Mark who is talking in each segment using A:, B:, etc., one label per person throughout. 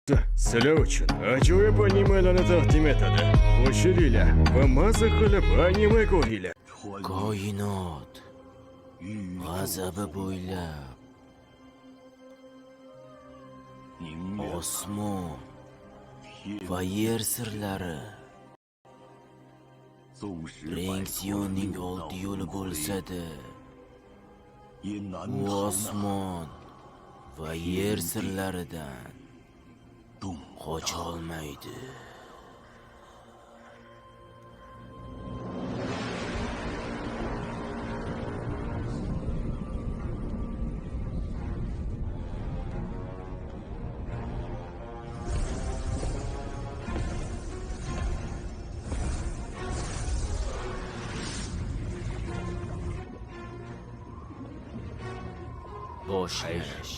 A: Sizlar uchun ajoyib animalarni taqdim etadi. Qo'shilinglar va maza qilib anime ko'ringlar.
B: Koinot g'azabi bo'ylab osmon va yer sirlari Rengsiyonning olti yo'li bo'lsa-da, u osmon va yer sirlaridan qocholmaydi. Boshlash.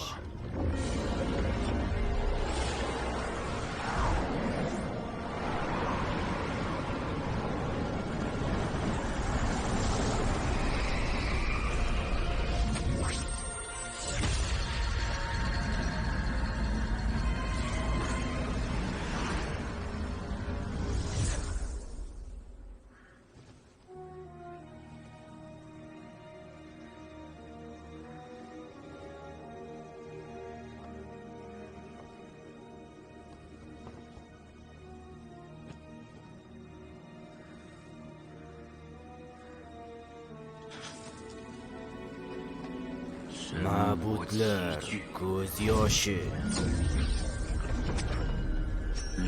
B: Ma'budlar ko'z yoshi.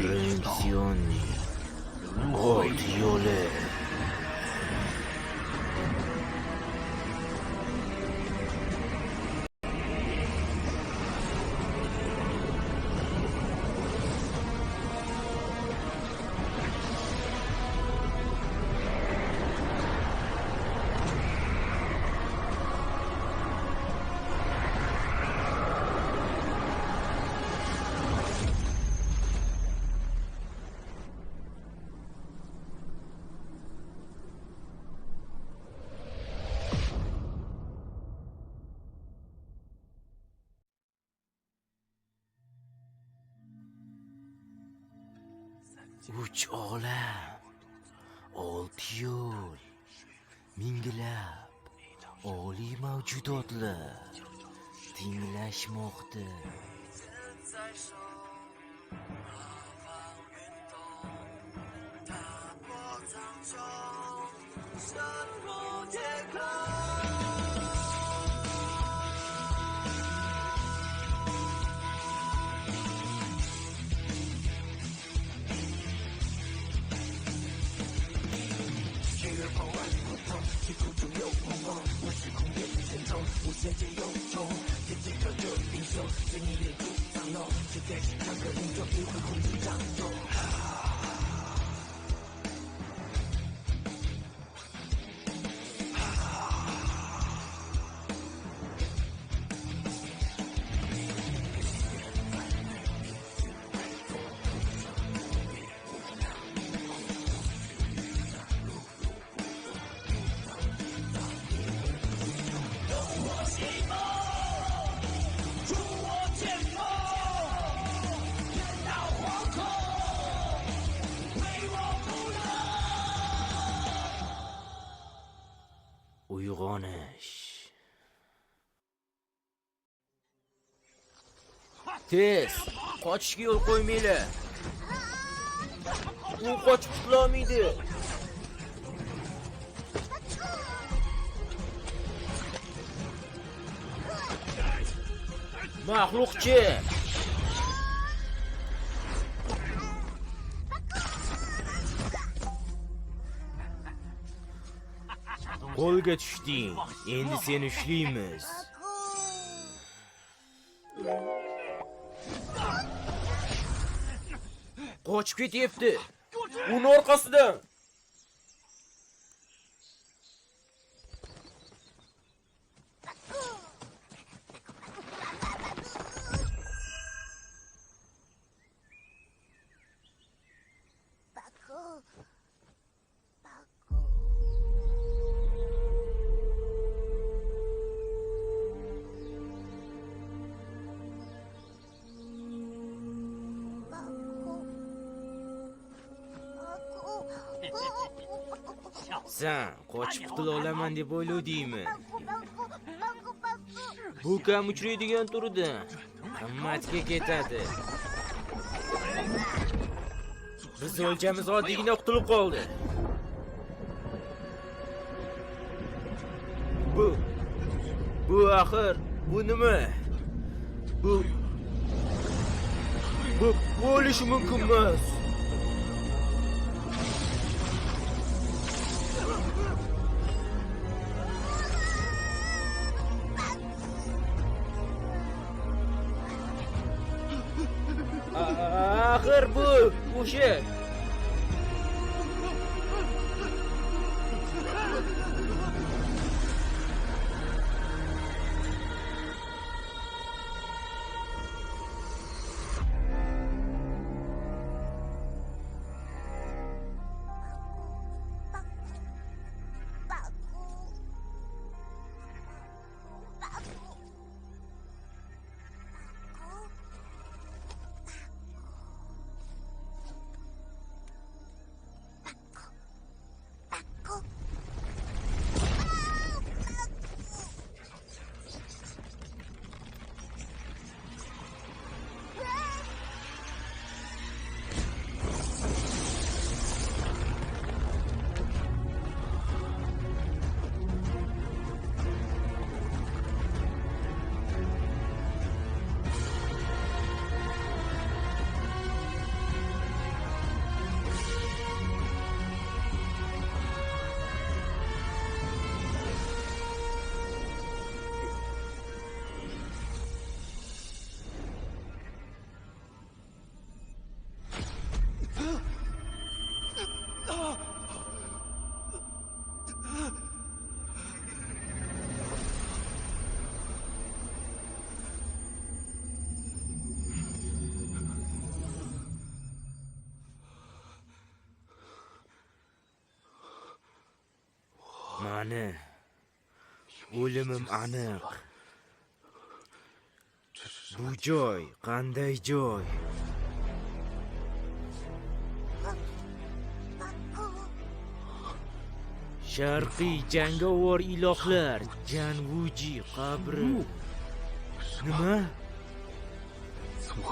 B: Rengsiyonning olti yo'li. Uch olam, olti yo'l, minglab oliy mavjudotlar tinglashmoqda. Uyg'onish. Tez, qochishga yo'l qo'ymanglar. U qochib qutulolmaydi. Maxluqchi. Qo'lga tushding. Endi seni ushlaymiz. Qochib ketyapti. Uni orqasidan. Sen qochib qutula olaman deb o'yladingmi? Bu kam uchraydigan turdi. Qimmatga ketadi. Biz o'lchamiz oddiygina qutulib qoldi. Bu axir bu nima? Bu bo'lishi mumkin emas. Axir bu o'sha Mani o'limim aniq. Bu joy qanday joy? Sharqiy jangovar ilohlar Janvuji qabri. Nima?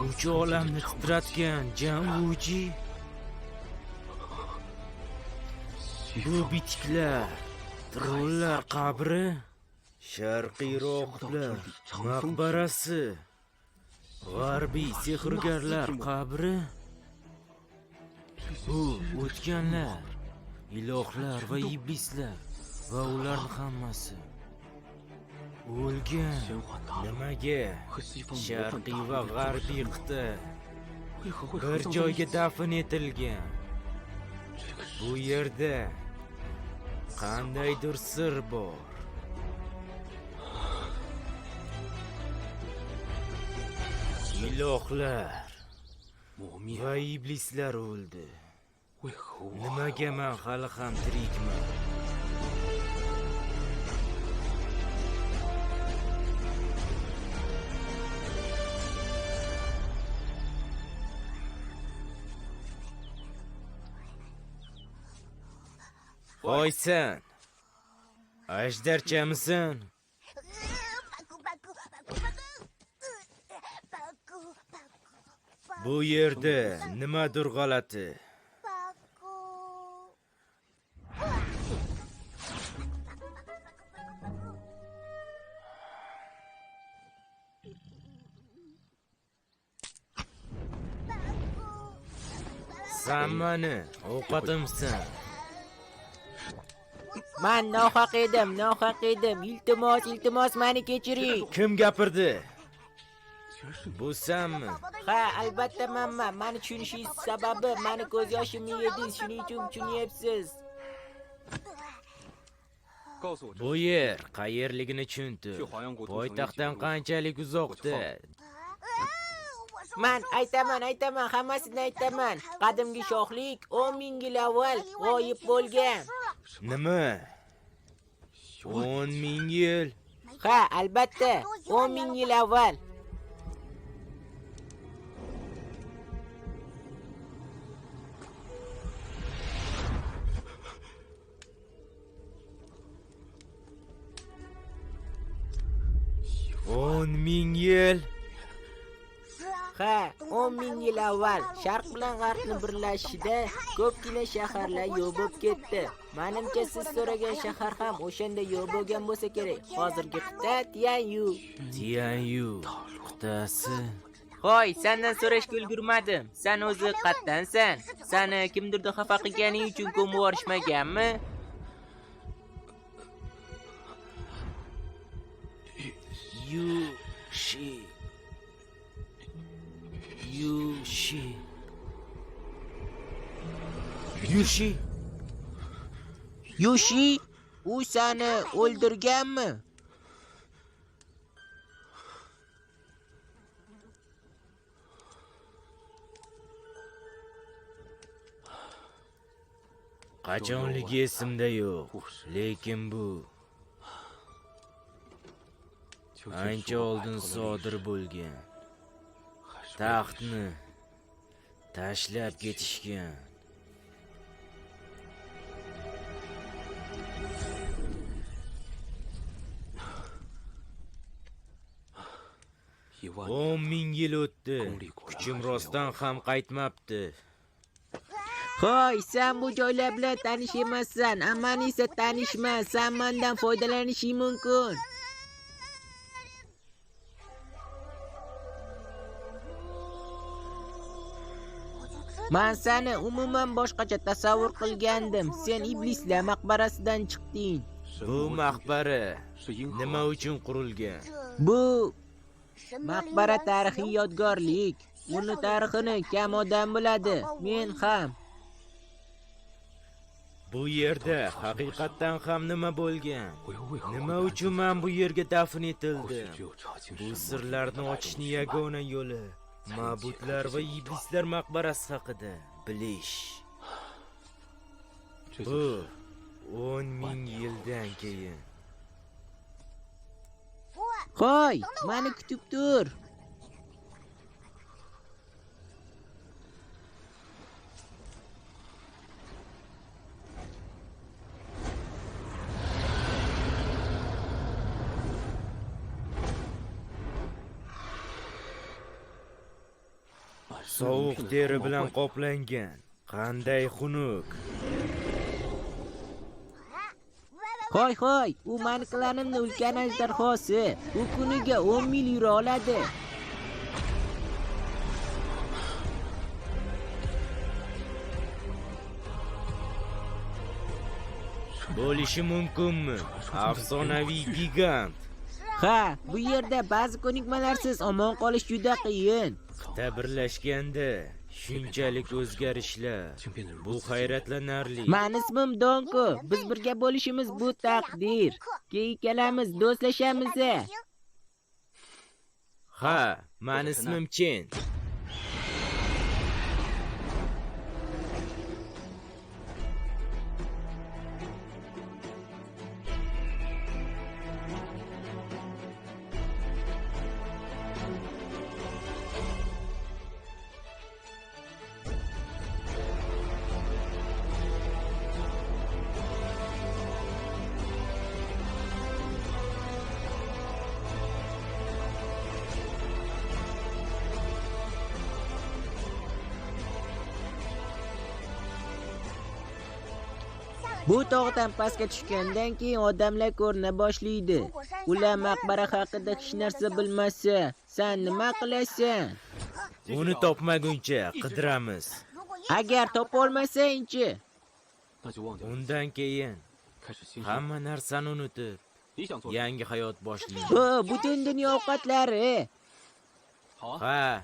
B: Uch olamni titratgan Janvuji. Bu bitiklar Trollar qabri, sharqiy rohiblar maqbarasi, g'arbiy sehrgarlar qabri. Bu o'tganlar, ilohlar va iblislar va ularning hammasi o'lgan. Nimaga sharqiy va g'arbiy qit'a bir joyga dafn etilgan? Bu yerda qandaydir sir bor. Ilohlar va iblislar o'ldi. Nimaga men hali ham tirikman? Voy sen, ajdarchamisan? Bu yerda nimadir g'alati. Sen meni ovqatimsan.
C: Men nohaq edim. Iltimos meni kechiring.
B: Kim gapirdi? Bu senmi?
C: Ha, albatta menman. Meni tushunishingiz sababi meni ko'z yoshimni yedingiz, shuning uchun tushunyapsiz.
B: Bu yer qayerligini tushuntir. Poytaxtdan qanchalik uzoqda?
C: Men aytaman, hammasini aytaman. Qadimgi shohlik 10 ming yil avval g'oyib bo'lgan.
B: Nima? 10 ming yil?
C: Ha, albatta, 10 ming yil avval.
B: yil.
C: Ha, 10 ming yil avval Sharq bilan G'arbni birlashishida ko'pgina shaharlar yo'q bo'lib ketdi. Menimcha siz so'ragan shahar ham o'shanda yo'q bo'lgan bo'lsa kerak. Hozirgi qit'a Tianyu.
B: Tianyu qit'asi.
C: Hoy, sendan so'rashga ulgurmadim. Sen o'zi qayerdansan? Seni kimdirda xafa qilganing uchun ko'mib yuborishmaganmi?
B: Yushi.
C: Yushi, u seni o'ldirganmi?
B: Qachonligi esimda yo'q, lekin bu ancha oldin sodir bo'lgan. Taxtni tashlab ketishgan. o'n ming yil o'tdi. Kuchim rostdan ham qaytmabdi.
C: Hoy, sen bu joylar bilan tanish emassan, amman esa tanishma, sen mendan foydalanishing mumkin. Men seni umuman boshqacha tasavvur qilgandim. Sen iblislar maqbarasidan chiqding.
B: Bu maqbara nima uchun qurilgan?
C: Bu maqbara tarixiy yodgorlik. Uni tarixini kam odam biladi, men ham.
B: Bu yerda haqiqatdan ham nima bo'lgan? Nima uchun men bu yerga dafn etildim? Bu sirlarni ochishning yagona yo'li ma'budlar va iblislar maqbarasi haqida bilish. Bu 10 ming yildan keyin.
C: Hoy, meni kutib tur.
B: Sovuq teri bilan qoplangan. Qanday xunuk.
C: Hoy, u maniklarimning ulkan ajdarhosi. U kuniga 10 mil yura oladi.
B: Bo'lishi mumkinmi? Afsonaviy gigant.
C: Ha, bu yerda ba'zi ko'nikmalarsiz omon qolish juda qiyin.
B: Qit'a birlashganda shunchalik o'zgarishlar. Bu hayratlanarli.
C: Men ismim Donko. Biz birga bo'lishimiz bu taqdir. Keyin kelamiz, do'stlashamiz.
B: Ha, men ismim Chen.
C: Bu tog'dan pastga tushgandan keyin odamlar ko'rina boshlaydi. Ular maqbara haqida hech narsa bilmasa, sen nima qilasan?
B: Uni topmaguncha qidiramiz.
C: Agar topa olmasang-chi?
B: Undan keyin hamma narsani unutib, yangi hayot boshlaymiz.
C: Bu butun dunyo ovqatlari.
B: Ha,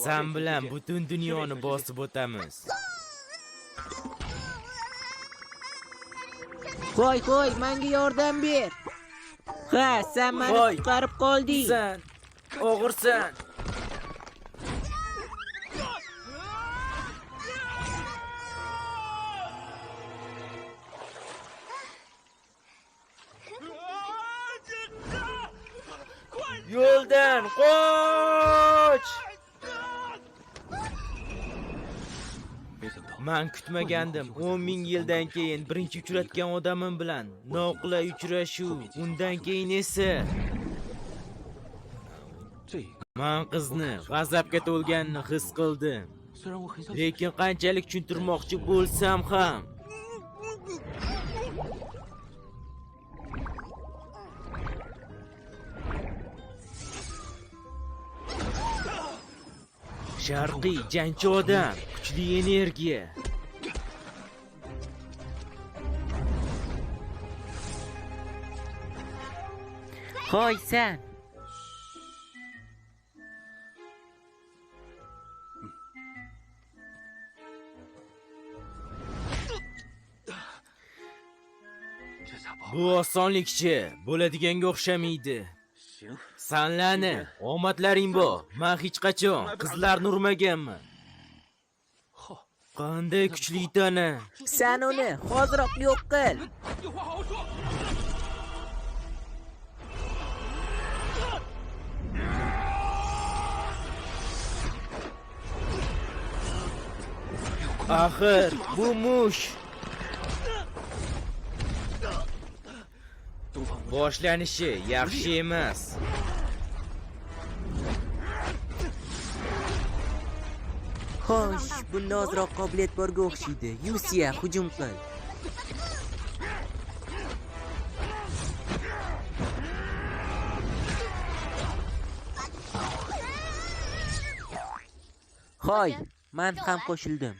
B: sen bilan butun dunyoni bosib o'tamiz.
C: Qo'y, menga yordam ber. Ha, sen meni qutqarib qolding.
B: Sen o'g'irsan. Yo'ldan qoch! Men kutmagandim. 10 ming yildan keyin birinchi uchratgan odamim bilan noqulay uchrashuv. Undan keyin esa Men qizni g'azabga to'lganini his qildim. Lekin qanchalik tushuntirmoqchi bo'lsam ham Sharqiy jangchi odam, kuchli energiya.
C: Qo'ysan.
B: Bu osonlikcha bo'ladiganga o'xshamaydi. Sanlarni, omadlaring bor. Men hech qachon qizlarni urmaganman. Qanday kuchli tana.
C: Sen uni hoziroq yo'q qil.
B: Axir bu mush. Boshlanishi yaxshi emas.
C: Xo'sh, bunda ozroq qobiliyat borga o'xshaydi. Yusiya, hujum qil. Hoy, men ham qo'shildim.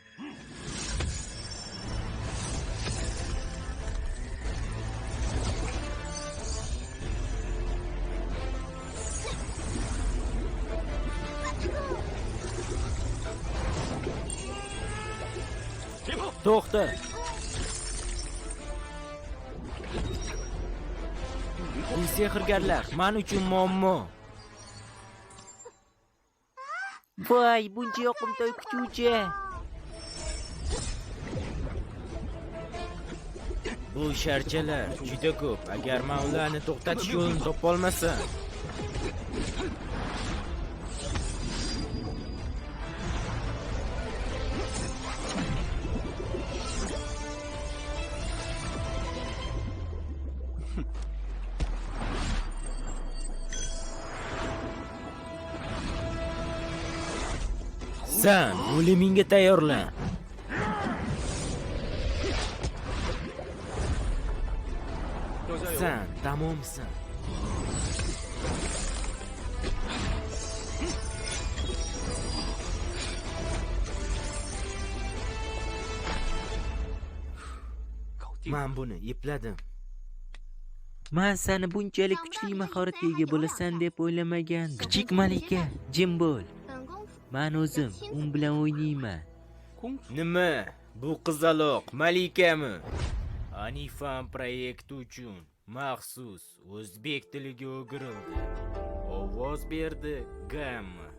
B: To'xta. Bu sehrgarlar men uchun muammo.
C: Voy, buncha yoqimtoy kuchuvchi.
B: Bu sharchalar juda ko'p. Agar men ularni to'xtatish yo'lini topolmasam, sen o'limingga tayyorlan. Sen tamomsan. Men buni epladim.
C: Men seni bunchalik kuchli mahoratga ega bo'lasan deb o'ylamagandim. Kichik malika, jim bo'l. Men o'zim bilan o'ynayman.
B: Nima? Bu qizaloq malikami? Anifam proyekti uchun maxsus o'zbek tiliga o'girildi. Ovoz berdi Gamma.